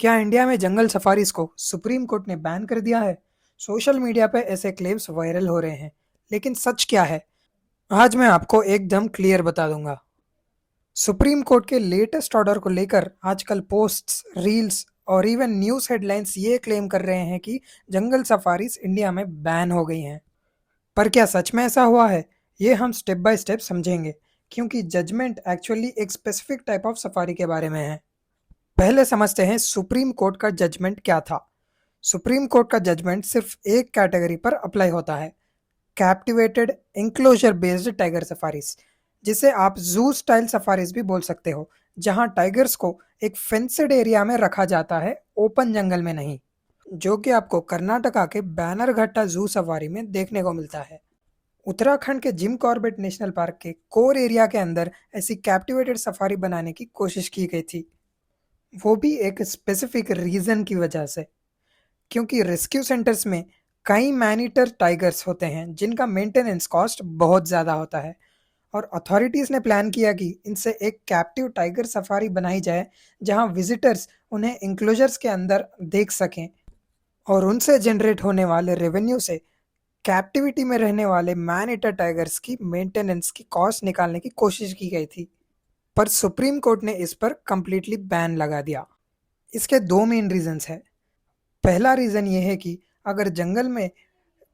क्या इंडिया में जंगल सफारीज को सुप्रीम कोर्ट ने बैन कर दिया है? सोशल मीडिया पे ऐसे क्लेम्स वायरल हो रहे हैं, लेकिन सच क्या है? आज मैं आपको एकदम क्लियर बता दूंगा। सुप्रीम कोर्ट के लेटेस्ट ऑर्डर को लेकर आजकल पोस्ट्स, रील्स और इवन न्यूज़ हेडलाइंस ये क्लेम कर रहे हैं कि जंगल सफारीज इंडिया में बैन हो गई हैं। पर क्या सच में ऐसा हुआ है? ये हम स्टेप बाय स्टेप समझेंगे, क्योंकि जजमेंट एक्चुअली एक स्पेसिफिक टाइप ऑफ सफारी के बारे में है। पहले समझते हैं सुप्रीम कोर्ट का जजमेंट क्या था। सुप्रीम कोर्ट का जजमेंट सिर्फ एक कैटेगरी पर अप्लाई होता है, captivated enclosure based tiger safaris, जिसे आप जू स्टाइल सफारीज भी बोल सकते हो, जहां टाइगर्स को एक फेंसेड एरिया में रखा जाता है, ओपन जंगल में नहीं, जो कि आपको कर्नाटका के बैनरघट्टा जू सफारी में देखने को मिलता है। उत्तराखंड के जिम कॉर्बेट नेशनल पार्क के कोर एरिया के अंदर ऐसी कैप्टिवेटेड सफारी बनाने की कोशिश की गई थी, वो भी एक स्पेसिफिक रीजन की वजह से, क्योंकि रेस्क्यू सेंटर्स में कई मैनीटर टाइगर्स होते हैं जिनका मेंटेनेंस कॉस्ट बहुत ज़्यादा होता है, और अथॉरिटीज़ ने प्लान किया कि इनसे एक कैप्टिव टाइगर सफारी बनाई जाए, जहां विजिटर्स उन्हें इंक्लोजर्स के अंदर देख सकें, और उनसे जनरेट होने वाले रेवेन्यू से कैप्टिविटी में रहने वाले मैन ईटर टाइगर्स की मेंटेनेंस की कॉस्ट निकालने की कोशिश की गई थी। पर सुप्रीम कोर्ट ने इस पर कंप्लीटली बैन लगा दिया। इसके दो मेन रीजंस है। पहला रीज़न ये है कि अगर जंगल में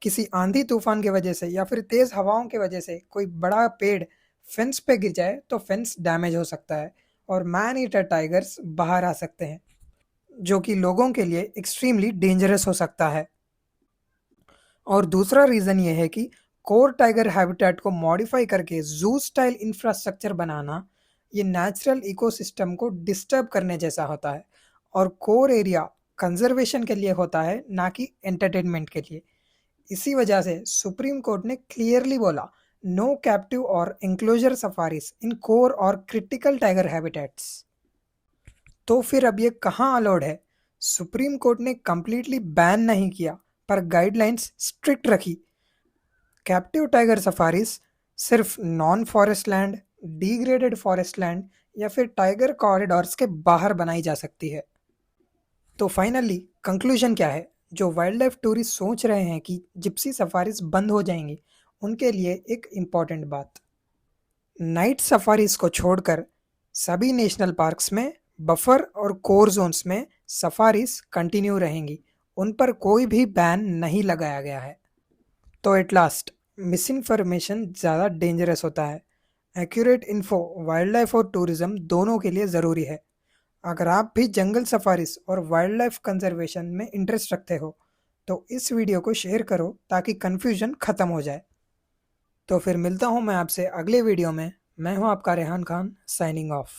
किसी आंधी तूफान की वजह से या फिर तेज़ हवाओं की वजह से कोई बड़ा पेड़ फेंस पे गिर जाए तो फेंस डैमेज हो सकता है और मैन ईटर टाइगर्स बाहर आ सकते हैं, जो कि लोगों के लिए एक्सट्रीमली डेंजरस हो सकता है। और दूसरा रीज़न ये है कि कोर टाइगर हैबिटेट को मॉडिफाई करके जू स्टाइल इंफ्रास्ट्रक्चर बनाना, ये नेचुरल इकोसिस्टम को डिस्टर्ब करने जैसा होता है, और कोर एरिया कंजर्वेशन के लिए होता है, ना कि एंटरटेनमेंट के लिए। इसी वजह से सुप्रीम कोर्ट ने क्लियरली बोला, नो कैप्टिव और एंक्लोजर सफारीज इन कोर और क्रिटिकल टाइगर हैबिटेट्स। तो फिर अब ये कहाँ अलाउड है? सुप्रीम कोर्ट ने कंप्लीटली बैन नहीं किया, पर गाइडलाइंस स्ट्रिक्ट रखी। कैप्टिव टाइगर सफारीज सिर्फ non forest land, degraded forest land या फिर टाइगर कॉरिडोर्स के बाहर बनाई जा सकती है। तो फाइनली कंक्लूजन क्या है? जो वाइल्ड लाइफ टूरिस्ट सोच रहे हैं कि जिप्सी सफारीज बंद हो जाएंगी, उनके लिए एक इम्पॉर्टेंट बात, नाइट सफारीज को छोड़कर सभी नेशनल पार्क्स में, बफर और कोर जोन्स में सफारीज कंटिन्यू रहेंगी। उन पर कोई भी बैन नहीं लगाया गया है। तो एट लास्ट, मिस इन्फॉर्मेशन ज़्यादा डेंजरस होता है। एक्यूरेट इन्फो वाइल्ड लाइफ और टूरिज्म दोनों के लिए ज़रूरी है। अगर आप भी जंगल सफारीज और वाइल्ड लाइफ कंजर्वेशन में इंटरेस्ट रखते हो, तो इस वीडियो को शेयर करो ताकि कन्फ्यूजन खत्म हो जाए। तो फिर मिलता हूँ मैं आपसे अगले वीडियो में। मैं हूँ आपका रेहान खान, साइनिंग ऑफ।